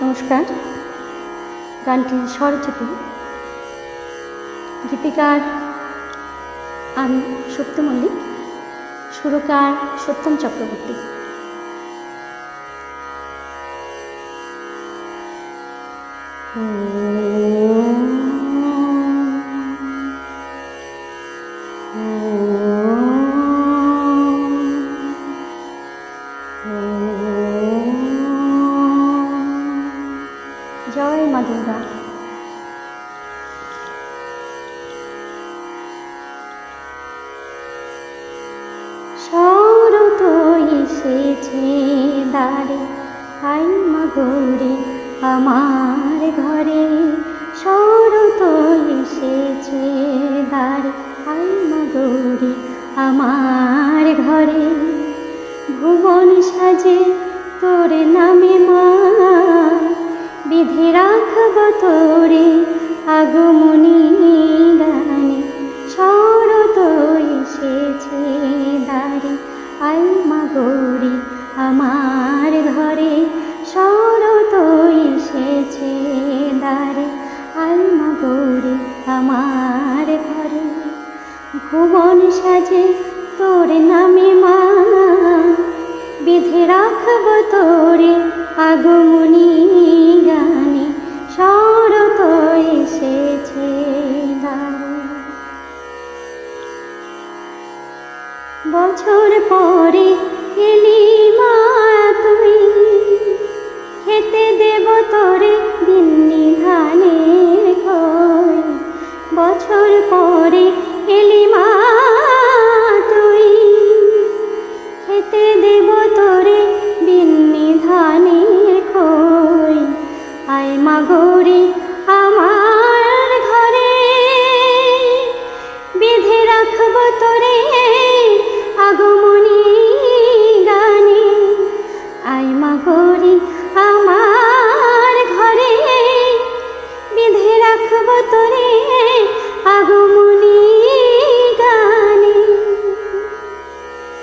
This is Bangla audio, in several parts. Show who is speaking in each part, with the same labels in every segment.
Speaker 1: নমস্কার। গানটি স্বরচিত, গীতিকার আমি সত্য মল্লিক, সুরকার সত্যম চক্রবর্তী। জয় মা দুর্গা। শরৎ এসেছে দ্বারে, আই মা গৌরী আমার ঘরে। শরৎ এসেছে দ্বারে, আই মা গৌরী আমার ঘরে। ভুবন সাজে তোর নামে মা, বিধি রাখব তোরে আগমনী গানে। শরৎ এসেছে দ্বারে, আই মা গৌরী আমার ঘরে। শরৎ এসেছে দ্বারে, আই মা গৌরী আমার ঘরে। ভুবন সাজে তোর নামে মা, বিধি রাখব তোরে আগমনী গানে। শরৎ এসেছে দ্বারে। বছর পরে এলি মা তুই, খেতে দেব তোরে দিন্নি ধানের খই। বছর পরে এলি মা তুই, খেতে দেব তোরে দিন্নি ধানের খই। আয় মা গৌরী আমার ঘরে, বেঁধে রাখব তোরে আগমনী গানে। আয় মা গৌরী আমার ঘরে, বেঁধে রাখব তোরে আগমনী গানে।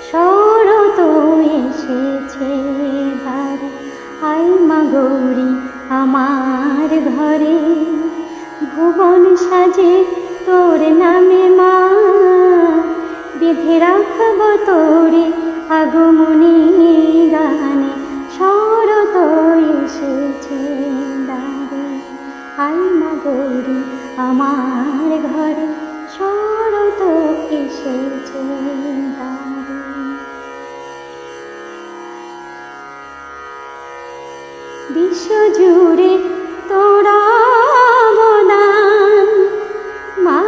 Speaker 1: শরৎ এসেছে দ্বারে, আয় মা গৌরী আমার ঘরে। ভুবন সাজে তোর নামে মা, বেঁধে রাখব তোরে আগমনী গানে। শরৎ এসেছে দ্বারে, আয় মা গৌরী আমার ঘরে। শরৎ এসেছে দ্বারে। বিশ্বজুড়ে তোর অবদান মা,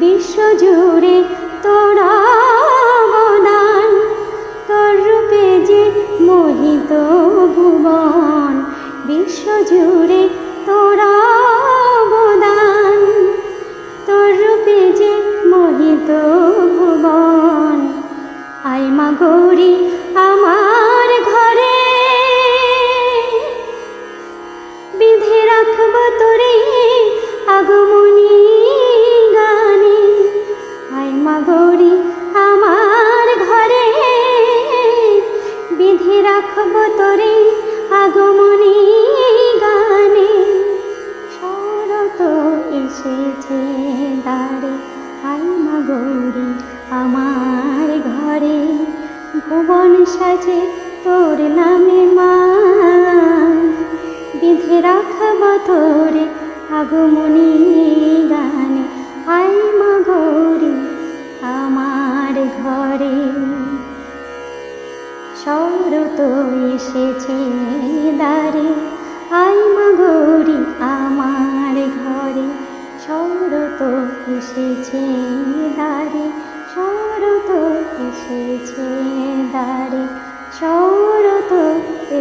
Speaker 1: বিশ্বজুড়ে তোর অবদান। তোর রূপে যে মোহিত ভুবন, বিশ্বজুড়ে তোর অবদান। তোর রূপে যে মোহিত ভুবন। আয় মা গৌরী আমার ঘরে, বিধে রাখব তোরে আগমনী গানে। আয় মা গৌরী আমার ঘরে, বিধে রাখব তোরে আগমনী গানে। শরৎ এসেছে দ্বারে, আয় মা গৌরী আমার ঘরে। ভুবন সাজে তোর নামে মা, বিধে রাখব তোরে আগমনী গানে। আয় মা গৌরী আমার ঘরে। শরৎ এসেছে দ্বারে, আয় মা গৌরী আমার ঘরে। শরৎ এসেছে দ্বারে, শরৎ এসেছে দ্বারে। শরৎ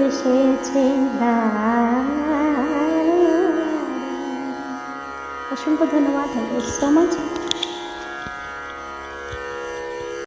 Speaker 1: এসেছে দ্বারে। অসংখ্য ধন্যবাদ। Thank you so much.